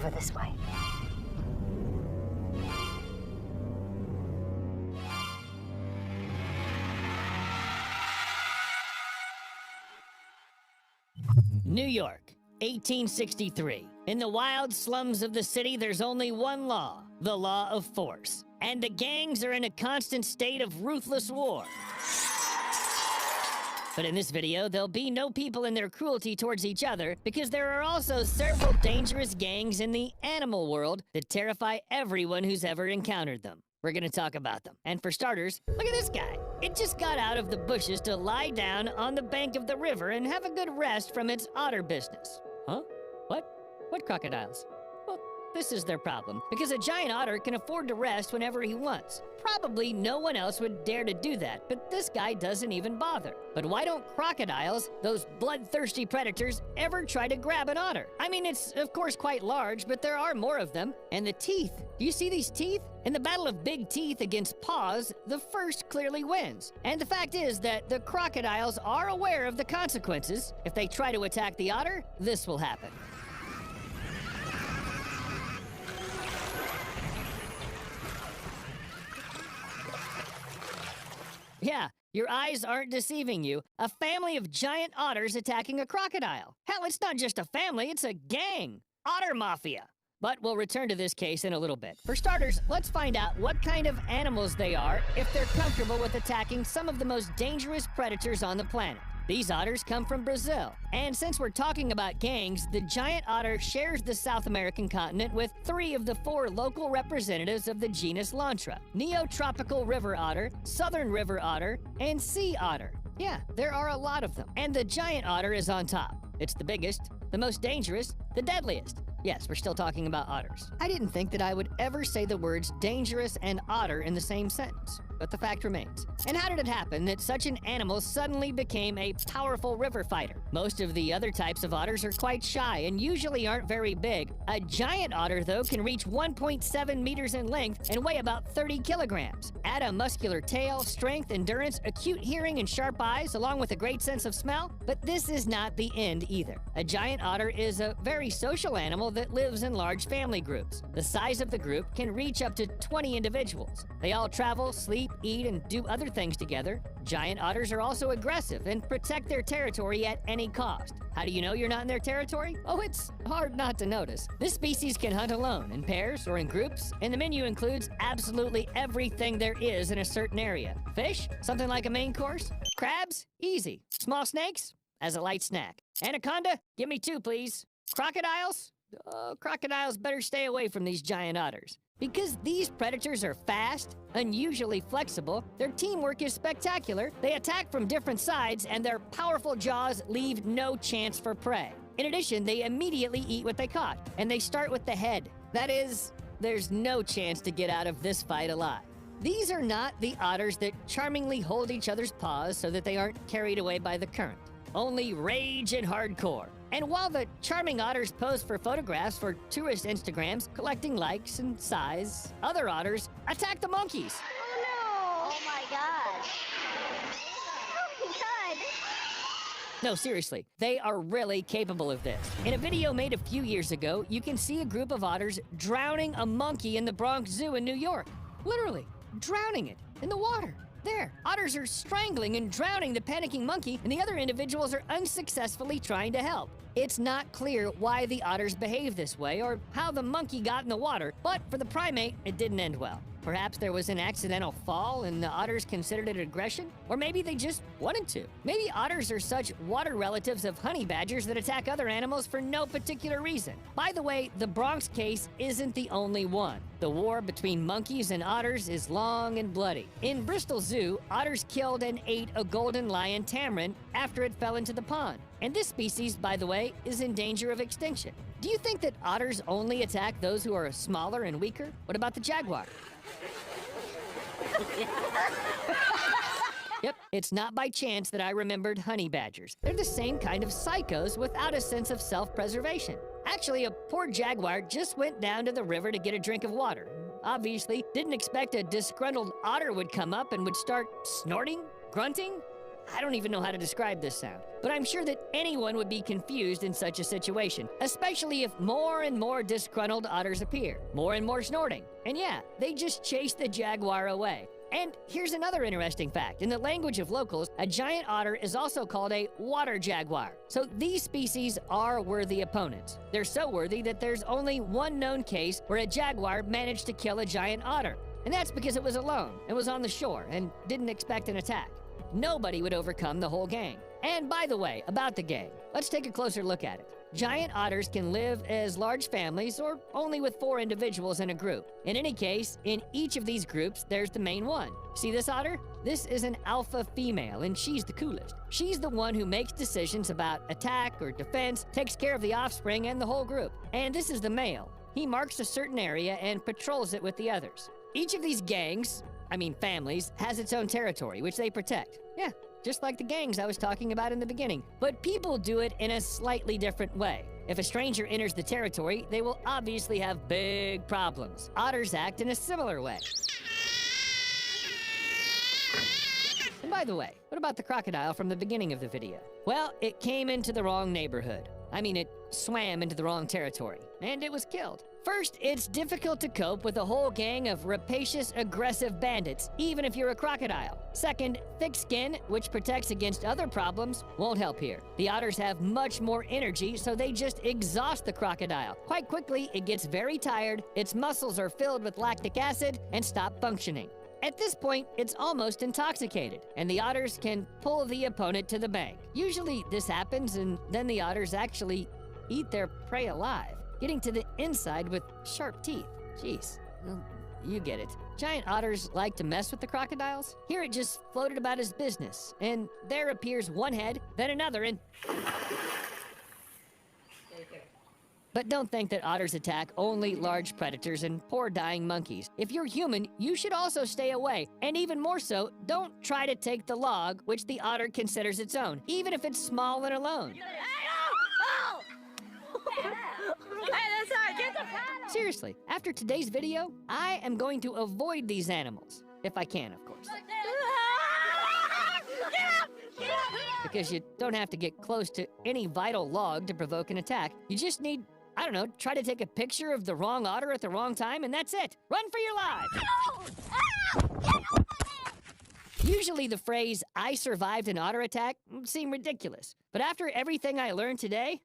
over this way. New York, 1863. In the wild slums of the city, there's only one law, the law of force. And the gangs are in a constant state of ruthless war. But in this video, there'll be no people in their cruelty towards each other because there are also several dangerous gangs in the animal world that terrify everyone who's ever encountered them. We're gonna talk about them. And for starters, look at this guy. It just got out of the bushes to lie down on the bank of the river and have a good rest from its otter business. Huh? What? What crocodiles? Well, this is their problem, because a giant otter can afford to rest whenever he wants. Probably no one else would dare to do that, but this guy doesn't even bother. But why don't crocodiles, those bloodthirsty predators, ever try to grab an otter? I mean, it's of course quite large, but there are more of them. And the teeth, do you see these teeth? In the battle of big teeth against paws, the first clearly wins. And the fact is that the crocodiles are aware of the consequences. If they try to attack the otter, this will happen. Yeah, your eyes aren't deceiving you. A family of giant otters attacking a crocodile. Hell, it's not just a family, it's a gang. Otter Mafia. But we'll return to this case in a little bit. For starters, let's find out what kind of animals they are if they're comfortable with attacking some of the most dangerous predators on the planet. These otters come from Brazil. And since we're talking about gangs, the giant otter shares the South American continent with 3 of the 4 local representatives of the genus Lontra: Neotropical river otter, southern river otter, and sea otter. Yeah, there are a lot of them. And the giant otter is on top. It's the biggest, the most dangerous, the deadliest. Yes, we're still talking about otters. I didn't think that I would ever say the words dangerous and otter in the same sentence, but the fact remains. And how did it happen that such an animal suddenly became a powerful river fighter? Most of the other types of otters are quite shy and usually aren't very big. A giant otter, though, can reach 1.7 meters in length and weigh about 30 kilograms. Add a muscular tail, strength, endurance, acute hearing, and sharp eyes, along with a great sense of smell. But this is not the end either. A giant otter is a very social animal that lives in large family groups. The size of the group can reach up to 20 individuals. They all travel, sleep, eat, and do other things together. Giant otters are also aggressive and protect their territory at any cost. How do you know you're not in their territory? Oh, it's hard not to notice. This species can hunt alone, in pairs, or in groups, and the menu includes absolutely everything there is in a certain area. Fish? Something like a main course. Crabs? Easy. Small snakes? As a light snack. Anaconda? Give me 2, please. Crocodiles? Oh, crocodiles better stay away from these giant otters. Because these predators are fast, unusually flexible, their teamwork is spectacular, they attack from different sides, and their powerful jaws leave no chance for prey. In addition, they immediately eat what they caught, and they start with the head. That is, there's no chance to get out of this fight alive. These are not the otters that charmingly hold each other's paws so that they aren't carried away by the current. Only rage and hardcore. And while the charming otters pose for photographs for tourist Instagrams, collecting likes and sighs, other otters attack the monkeys. Oh no! Oh my god! Oh my god! No, seriously, they are really capable of this. In a video made a few years ago, you can see a group of otters drowning a monkey in the Bronx Zoo in New York. Literally, drowning it in the water. There, otters are strangling and drowning the panicking monkey, and the other individuals are unsuccessfully trying to help. It's not clear why the otters behave this way or how the monkey got in the water, but for the primate, it didn't end well. Perhaps there was an accidental fall and the otters considered it aggression? Or maybe they just wanted to. Maybe otters are such water relatives of honey badgers that attack other animals for no particular reason. By the way, the Bronx case isn't the only one. The war between monkeys and otters is long and bloody. In Bristol Zoo, otters killed and ate a golden lion tamarin after it fell into the pond. And this species, by the way, is in danger of extinction. Do you think that otters only attack those who are smaller and weaker? What about the jaguar? Yep, it's not by chance that I remembered honey badgers. They're the same kind of psychos without a sense of self-preservation. Actually, a poor jaguar just went down to the river to get a drink of water. Obviously, didn't expect a disgruntled otter would come up and would start snorting, grunting, I don't even know how to describe this sound, but I'm sure that anyone would be confused in such a situation, especially if more and more disgruntled otters appear, more and more snorting. And yeah, they just chase the jaguar away. And here's another interesting fact. In the language of locals, a giant otter is also called a water jaguar. So these species are worthy opponents. They're so worthy that there's only one known case where a jaguar managed to kill a giant otter. And that's because it was alone and was on the shore and didn't expect an attack. Nobody would overcome the whole gang. And by the way, about the gang, let's take a closer look at it. Giant otters can live as large families or only with 4 individuals in a group. In any case, in each of these groups, there's the main one. See this otter? This is an alpha female, and she's the coolest. She's the one who makes decisions about attack or defense, takes care of the offspring and the whole group. And this is the male. He marks a certain area and patrols it with the others. Each of these families, has its own territory, which they protect. Yeah, just like the gangs I was talking about in the beginning. But people do it in a slightly different way. If a stranger enters the territory, they will obviously have big problems. Otters act in a similar way. And by the way, what about the crocodile from the beginning of the video? Well, it came into the wrong neighborhood. It swam into the wrong territory, and it was killed. First, it's difficult to cope with a whole gang of rapacious, aggressive bandits, even if you're a crocodile. Second, thick skin, which protects against other problems, won't help here. The otters have much more energy, so they just exhaust the crocodile. Quite quickly, it gets very tired, its muscles are filled with lactic acid, and stop functioning. At this point, it's almost intoxicated, and the otters can pull the opponent to the bank. Usually this happens, and then the otters actually eat their prey alive, getting to the inside with sharp teeth. Jeez, well, you get it. Giant otters like to mess with the crocodiles. Here it just floated about his business, and there appears one head, then another, and... But don't think that otters attack only large predators and poor dying monkeys. If you're human, you should also stay away. And even more so, don't try to take the log, which the otter considers its own, even if it's small and alone. Seriously, after today's video, I am going to avoid these animals. If I can, of course. Because you don't have to get close to any vital log to provoke an attack. You just need, try to take a picture of the wrong otter at the wrong time, and that's it. Run for your lives! Usually the phrase, "I survived an otter attack," would seem ridiculous. But after everything I learned today,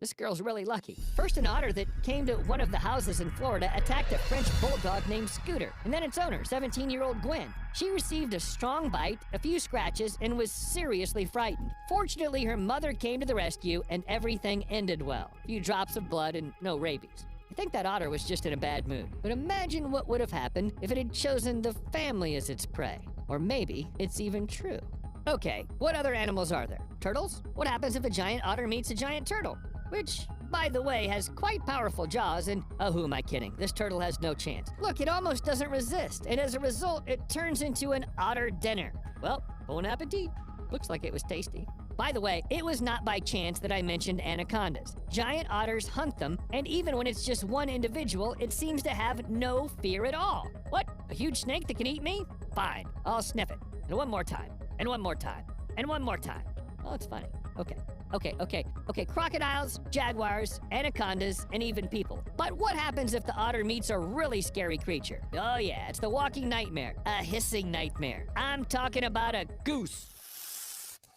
this girl's really lucky. First, an otter that came to one of the houses in Florida attacked a French bulldog named Scooter, and then its owner, 17-year-old Gwen. She received a strong bite, a few scratches, and was seriously frightened. Fortunately, her mother came to the rescue, and everything ended well. A few drops of blood and no rabies. I think that otter was just in a bad mood. But imagine what would have happened if it had chosen the family as its prey. Or maybe it's even true. Okay, what other animals are there? Turtles? What happens if a giant otter meets a giant turtle? Which, by the way, has quite powerful jaws, and who am I kidding? This turtle has no chance. Look, it almost doesn't resist, and as a result, it turns into an otter dinner. Well, bon appetit. Looks like it was tasty. By the way, it was not by chance that I mentioned anacondas. Giant otters hunt them, and even when it's just one individual, it seems to have no fear at all. What? A huge snake that can eat me? Fine, I'll sniff it. And one more time, and one more time, and one more time. Oh, it's funny. Okay, crocodiles, jaguars, anacondas, and even people. But what happens if the otter meets a really scary creature? Oh yeah, it's the walking nightmare, a hissing nightmare. I'm talking about a goose.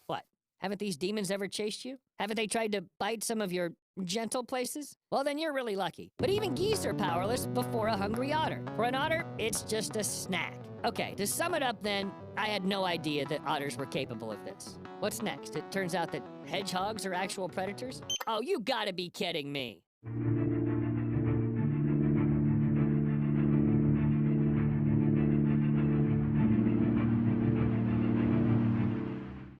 What? Haven't these demons ever chased you? Haven't they tried to bite some of your gentle places? Well, then you're really lucky. But even geese are powerless before a hungry otter. For an otter, it's just a snack. Okay, to sum it up then, I had no idea that otters were capable of this. What's next? It turns out that hedgehogs are actual predators? Oh, you gotta be kidding me.